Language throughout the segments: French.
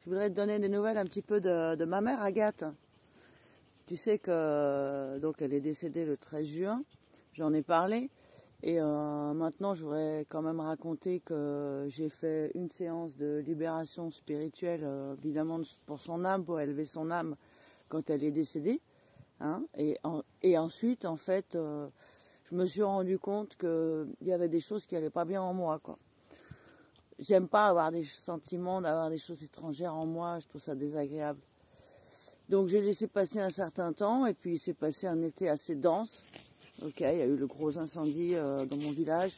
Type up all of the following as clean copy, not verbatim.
Je voudrais te donner des nouvelles un petit peu de ma mère, Agathe. Tu sais que donc elle est décédée le 13 juin, j'en ai parlé. Et maintenant, je voudrais quand même raconter que j'ai fait une séance de libération spirituelle, évidemment pour son âme, pour élever son âme quand elle est décédée. Hein, et ensuite, en fait, je me suis rendu compte qu'il y avait des choses qui n'allaient pas bien en moi, quoi. J'aime pas avoir des sentiments, d'avoir des choses étrangères en moi, je trouve ça désagréable. Donc j'ai laissé passer un certain temps, et puis il s'est passé un été assez dense. Ok, il y a eu le gros incendie dans mon village.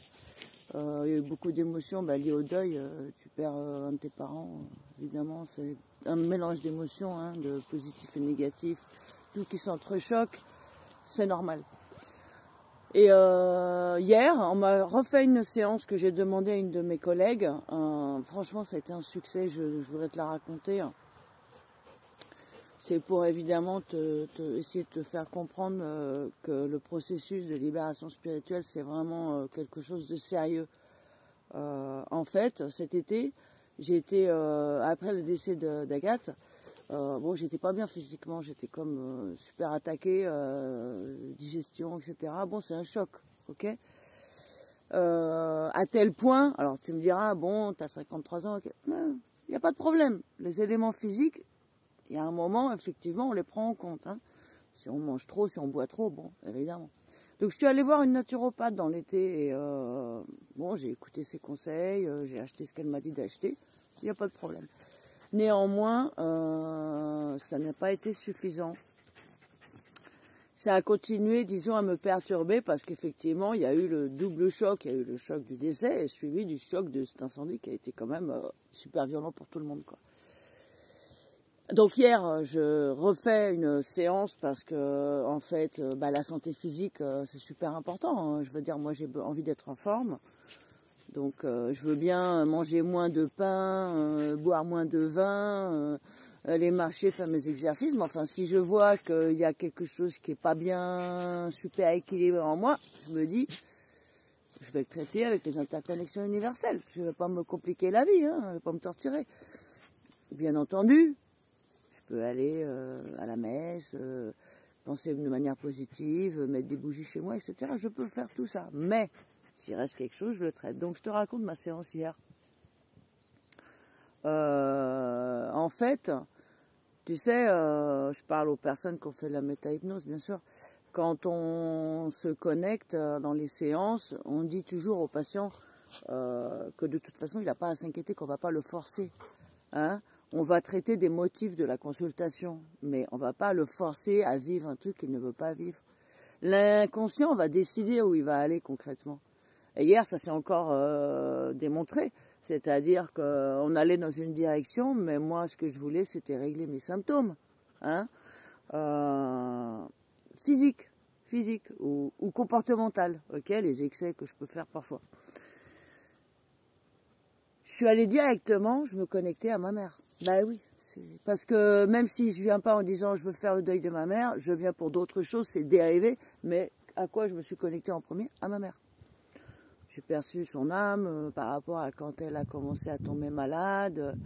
Il y a eu beaucoup d'émotions liées au deuil. Tu perds un de tes parents, évidemment, c'est un mélange d'émotions, hein, de positif et négatif, tout qui s'entrechoque, c'est normal. Et hier, on m'a refait une séance que j'ai demandé à une de mes collègues. Franchement, ça a été un succès, je voudrais te la raconter. C'est pour évidemment essayer de te faire comprendre que le processus de libération spirituelle, c'est vraiment quelque chose de sérieux. En fait, cet été, j'ai été, après le décès d'Agathe, bon, j'étais pas bien physiquement, j'étais comme super attaquée, digestion, etc. Bon, c'est un choc, ok, à tel point, alors tu me diras, bon, t'as 53 ans, okay. Non, il n'y a pas de problème. Les éléments physiques, il y a un moment, effectivement, on les prend en compte. Hein. Si on mange trop, si on boit trop, bon, évidemment. Donc je suis allée voir une naturopathe dans l'été et bon, j'ai écouté ses conseils, j'ai acheté ce qu'elle m'a dit d'acheter, il n'y a pas de problème. Néanmoins, ça n'a pas été suffisant. Ça a continué, disons, à me perturber parce qu'effectivement, il y a eu le double choc. Il y a eu le choc du décès et suivi du choc de cet incendie qui a été quand même super violent pour tout le monde, quoi. Donc hier, je refais une séance parce que, en fait, la santé physique, c'est super important. Hein. Je veux dire, moi, j'ai envie d'être en forme. Donc, je veux bien manger moins de pain, boire moins de vin, aller marcher, faire mes exercices. Mais enfin, si je vois qu'il y a quelque chose qui n'est pas bien super équilibré en moi, je me dis, je vais le traiter avec les interconnexions universelles. Je ne vais pas me compliquer la vie, hein, je ne vais pas me torturer. Bien entendu, je peux aller à la messe, penser de manière positive, mettre des bougies chez moi, etc. Je peux faire tout ça. Mais s'il reste quelque chose, je le traite. Donc je te raconte ma séance hier. En fait, tu sais, je parle aux personnes qui ont fait de la méta-hypnose, bien sûr. Quand on se connecte dans les séances, on dit toujours au patient que de toute façon, il n'a pas à s'inquiéter, qu'on ne va pas le forcer. Hein? On va traiter des motifs de la consultation, mais on ne va pas le forcer à vivre un truc qu'il ne veut pas vivre. L'inconscient va décider où il va aller concrètement. Et hier, ça s'est encore démontré. C'est-à-dire qu'on allait dans une direction, mais moi, ce que je voulais, c'était régler mes symptômes. Hein, physiques ou comportementales, okay, les excès que je peux faire parfois. Je suis allée directement, je me connectais à ma mère. Ben oui, parce que même si je viens pas en disant je veux faire le deuil de ma mère, je viens pour d'autres choses, c'est dérivé, mais à quoi je me suis connectée en premier? À ma mère. J'ai perçu son âme par rapport à quand elle a commencé à tomber malade,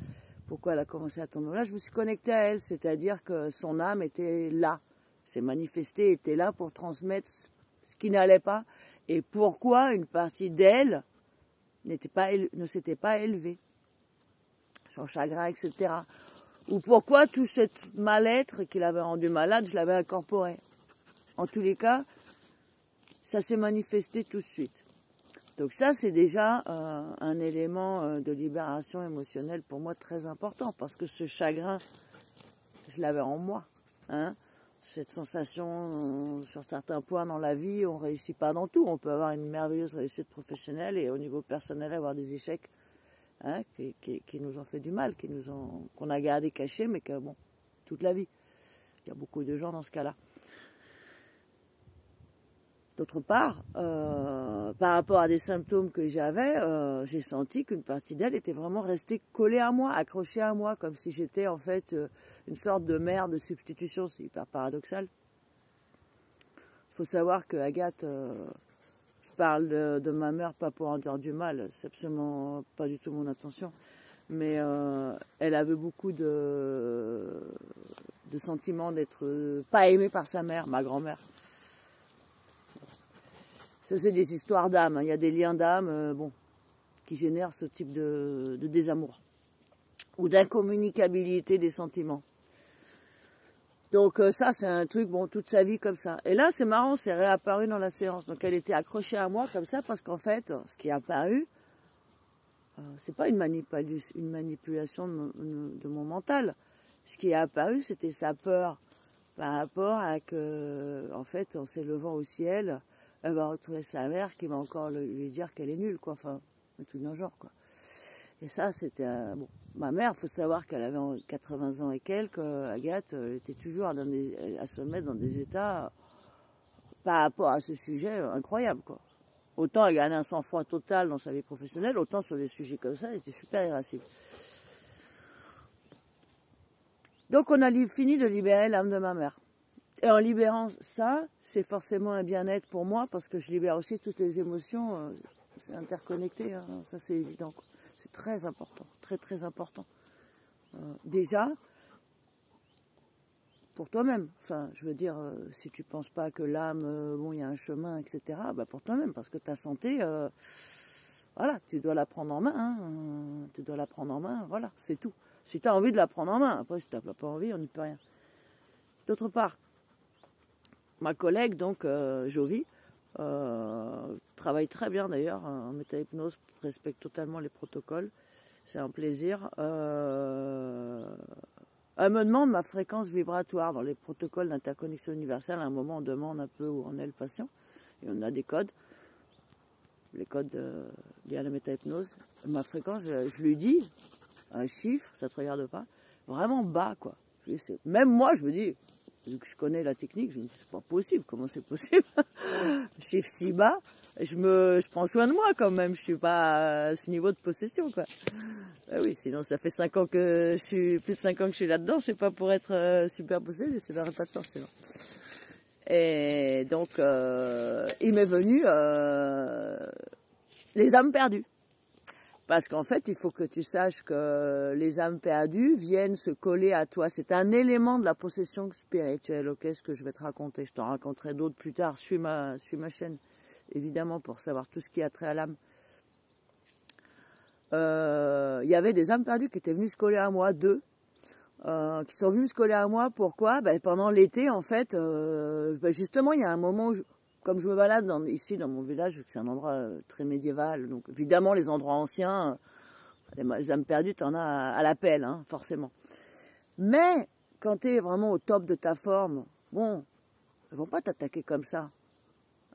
pourquoi elle a commencé à tomber malade. Je me suis connectée à elle, c'est-à-dire que son âme était là, s'est manifestée, était là pour transmettre ce qui n'allait pas et pourquoi une partie d'elle ne s'était pas élevée, son chagrin, etc. Ou pourquoi tout ce mal-être qui l'avait rendu malade, je l'avais incorporé. En tous les cas, ça s'est manifesté tout de suite. Donc ça, c'est déjà un élément de libération émotionnelle pour moi très important, parce que ce chagrin, je l'avais en moi. Hein. Cette sensation, sur certains points dans la vie, on ne réussit pas dans tout. On peut avoir une merveilleuse réussite professionnelle et au niveau personnel avoir des échecs, hein, qui nous ont fait du mal, qu'on a gardé cachés, mais que bon, toute la vie. Il y a beaucoup de gens dans ce cas-là. D'autre part, par rapport à des symptômes que j'avais, j'ai senti qu'une partie d'elle était vraiment restée collée à moi, accrochée à moi, comme si j'étais en fait une sorte de mère de substitution. C'est hyper paradoxal. Il faut savoir que Agathe, je parle de ma mère pas pour en dire du mal, c'est absolument pas du tout mon intention. mais elle avait beaucoup de sentiments d'être pas aimée par sa mère, ma grand-mère. Ça, c'est des histoires d'âme. Il y a des liens d'âme bon, qui génèrent ce type de désamour ou d'incommunicabilité des sentiments. Donc ça, c'est un truc, bon, toute sa vie comme ça. Et là, c'est marrant, c'est réapparu dans la séance. Donc elle était accrochée à moi comme ça parce qu'en fait, ce qui est apparu, c'est pas une manipulation de mon mental. Ce qui est apparu, c'était sa peur par rapport à que, en fait, en s'élevant au ciel, elle va retrouver sa mère qui va encore lui dire qu'elle est nulle, quoi. Enfin, tout d'un genre, quoi. Et ça, c'était... bon, ma mère, il faut savoir qu'elle avait 80 ans et quelques. Agathe était toujours à se mettre dans des états, par rapport à ce sujet, incroyables, quoi. Autant elle gagnait un sang-froid total dans sa vie professionnelle, autant sur des sujets comme ça, elle était super irascible. Donc on a fini de libérer l'âme de ma mère. Et en libérant ça, c'est forcément un bien-être pour moi, parce que je libère aussi toutes les émotions, c'est interconnecté, hein, ça c'est évident, quoi. C'est très important, très très important. Déjà, pour toi-même, enfin, je veux dire, si tu penses pas que l'âme, bon, il y a un chemin, etc., bah pour toi-même, parce que ta santé, voilà, tu dois la prendre en main, hein, tu dois la prendre en main, voilà, c'est tout. Si tu as envie de la prendre en main, après si tu n'as pas envie, on n'y peut rien. D'autre part, ma collègue, donc, Jovi, travaille très bien d'ailleurs en méta-hypnose, respecte totalement les protocoles, c'est un plaisir. Elle me demande ma fréquence vibratoire dans les protocoles d'interconnexion universelle. À un moment, on demande un peu où en est le patient et on a des codes, les codes liés à la méta-hypnose. Ma fréquence, je lui dis un chiffre, ça te regarde pas, vraiment bas, quoi. Même moi, je me dis, vu que je connais la technique, je me dis, c'est pas possible, comment c'est possible? Chiffre si bas, je prends soin de moi quand même, je suis pas à ce niveau de possession, quoi. Ben oui, sinon ça fait 5 ans que je suis, plus de 5 ans que je suis là-dedans, c'est pas pour être super possédé, ça n'aurait pas de sens sinon. Et donc, il m'est venu les âmes perdues. Parce qu'en fait, il faut que tu saches que les âmes perdues viennent se coller à toi. C'est un élément de la possession spirituelle, ok, ce que je vais te raconter. Je t'en raconterai d'autres plus tard. Suis ma chaîne, évidemment, pour savoir tout ce qui a trait à l'âme. Il y avait des âmes perdues qui étaient venues se coller à moi, 2, qui sont venues se coller à moi. Pourquoi? Ben, pendant l'été, en fait, ben justement, il y a un moment où comme je me balade ici dans mon village, c'est un endroit très médiéval, donc évidemment les endroits anciens, les âmes perdues, t'en as à l'appel, hein, forcément. Mais quand tu es vraiment au top de ta forme, bon, elles vont pas t'attaquer comme ça.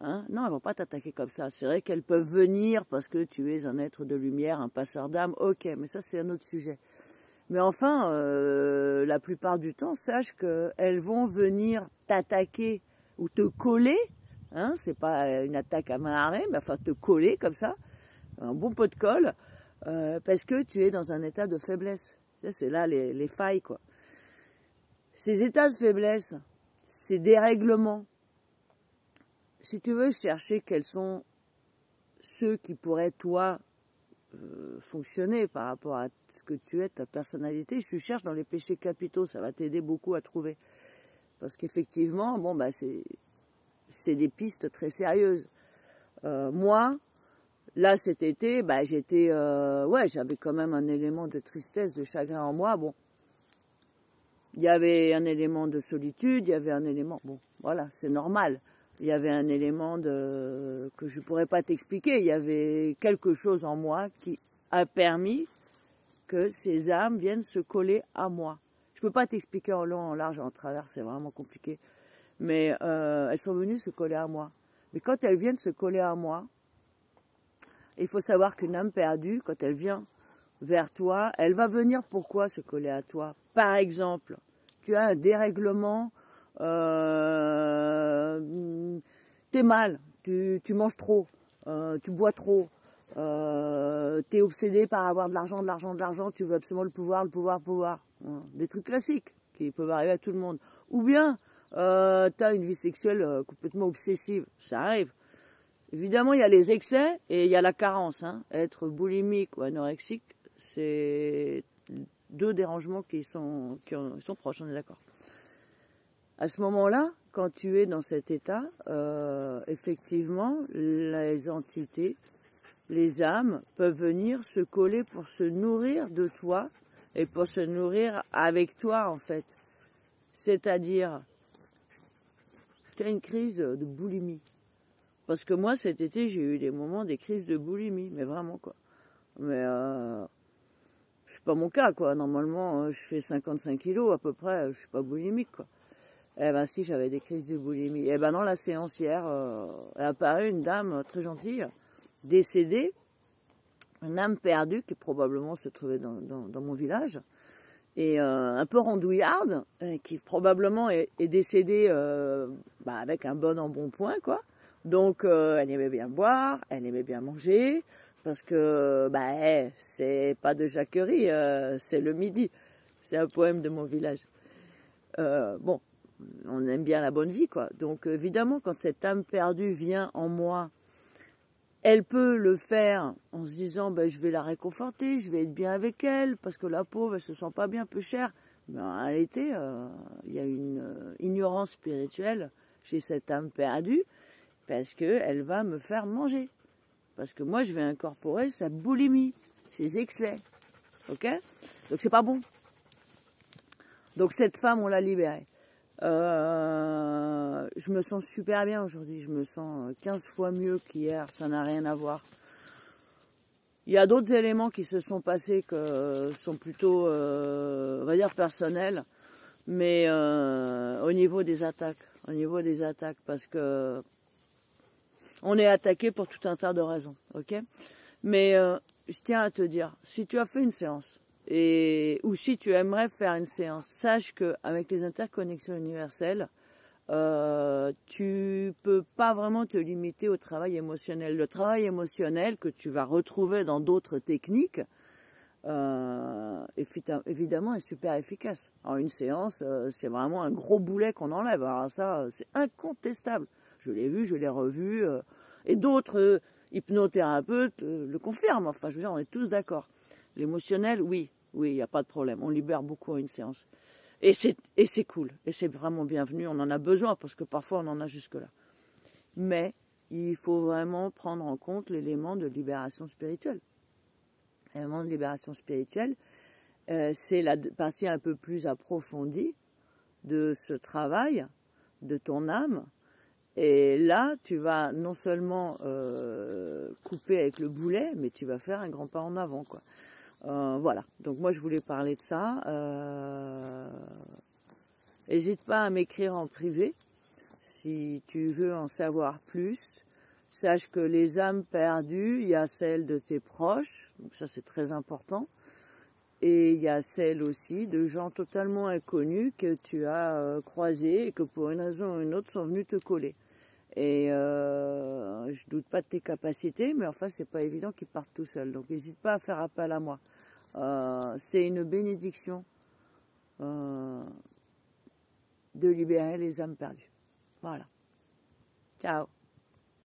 Hein? Non, elles vont pas t'attaquer comme ça. C'est vrai qu'elles peuvent venir parce que tu es un être de lumière, un passeur d'âme, ok, mais ça c'est un autre sujet. Mais enfin, la plupart du temps, sache qu'elles vont venir t'attaquer ou te coller. Hein, c'est pas une attaque à main armée, mais enfin te coller comme ça, un bon pot de colle, parce que tu es dans un état de faiblesse. C'est là les failles, quoi. Ces états de faiblesse, ces dérèglements, si tu veux chercher quels sont ceux qui pourraient, toi, fonctionner par rapport à ce que tu es, ta personnalité, tu cherches dans les péchés capitaux, ça va t'aider beaucoup à trouver. Parce qu'effectivement, bon, bah c'est des pistes très sérieuses. Moi, là, cet été, bah, j'étais... ouais, j'avais quand même un élément de tristesse, de chagrin en moi. Bon, il y avait un élément de solitude, il y avait un élément... Bon, voilà, c'est normal. Il y avait un élément que je ne pourrais pas t'expliquer. Il y avait quelque chose en moi qui a permis que ces âmes viennent se coller à moi. Je ne peux pas t'expliquer en long, en large, en travers, c'est vraiment compliqué. Mais elles sont venues se coller à moi. Mais quand elles viennent se coller à moi, il faut savoir qu'une âme perdue, quand elle vient vers toi, elle va venir pourquoi se coller à toi? Par exemple, tu as un dérèglement, t'es mal, tu manges trop, tu bois trop, t'es obsédé par avoir de l'argent, tu veux absolument le pouvoir. Des trucs classiques qui peuvent arriver à tout le monde. Ou bien, t'as une vie sexuelle complètement obsessive, ça arrive. Évidemment, il y a les excès et il y a la carence. Hein. Être boulimique ou anorexique, c'est 2 dérangements qui sont proches, on est d'accord. À ce moment-là, quand tu es dans cet état, effectivement, les entités, les âmes peuvent venir se coller pour se nourrir de toi et pour se nourrir avec toi, en fait. C'est-à-dire, tu as une crise de boulimie. Parce que moi, cet été, j'ai eu des crises de boulimie, mais vraiment, quoi. Mais c'est pas mon cas, quoi. Normalement, je fais 55 kilos à peu près, je suis pas boulimique, quoi. Eh ben si, j'avais des crises de boulimie. Eh ben dans la séance hier, est apparue une dame très gentille, décédée, une âme perdue qui probablement se trouvait dans mon village, et un peu rondouillarde, qui probablement est décédée avec un bon embonpoint, quoi. Donc elle aimait bien boire, elle aimait bien manger, parce que c'est pas de jacquerie, c'est le midi. C'est un poème de mon village. Bon, on aime bien la bonne vie, quoi. Donc évidemment, quand cette âme perdue vient en moi, elle peut le faire en se disant je vais la réconforter, je vais être bien avec elle, parce que la pauvre, elle se sent pas bien, peu chère. Mais en réalité, il y a une ignorance spirituelle chez cette âme perdue, parce qu'elle va me faire manger. Parce que moi, je vais incorporer sa boulimie, ses excès. Ok? Donc c'est pas bon. Donc cette femme, on l'a libérée. Je me sens super bien aujourd'hui, je me sens 15 fois mieux qu'hier, ça n'a rien à voir. Il y a d'autres éléments qui se sont passés que sont plutôt, on va dire, personnels, mais au niveau des attaques, parce que on est attaqué pour tout un tas de raisons, ok? Mais je tiens à te dire, si tu as fait une séance, ou si tu aimerais faire une séance, sache qu'avec les interconnexions universelles, tu peux pas vraiment te limiter au travail émotionnel. Le travail émotionnel que tu vas retrouver dans d'autres techniques, évidemment, est super efficace. Alors une séance, c'est vraiment un gros boulet qu'on enlève. Alors ça, c'est incontestable. Je l'ai vu, je l'ai revu, et d'autres hypnothérapeutes le confirment. Enfin, je veux dire, on est tous d'accord. L'émotionnel, oui, il n'y a pas de problème. On libère beaucoup à une séance. Et c'est cool. Et c'est vraiment bienvenu. On en a besoin parce que parfois on en a jusque-là. Mais il faut vraiment prendre en compte l'élément de libération spirituelle. L'élément de libération spirituelle, c'est la partie un peu plus approfondie de ce travail, de ton âme. Et là, tu vas non seulement couper avec le boulet, mais tu vas faire un grand pas en avant, quoi. Voilà, donc moi je voulais parler de ça. N'hésite pas à m'écrire en privé si tu veux en savoir plus. Sache que les âmes perdues, il y a celles de tes proches, donc ça c'est très important, et il y a celles aussi de gens totalement inconnus que tu as croisés et que pour une raison ou une autre sont venus te coller. Et je doute pas de tes capacités, mais enfin c'est pas évident qu'ils partent tout seuls. Donc n'hésite pas à faire appel à moi. C'est une bénédiction de libérer les âmes perdues. Voilà. Ciao.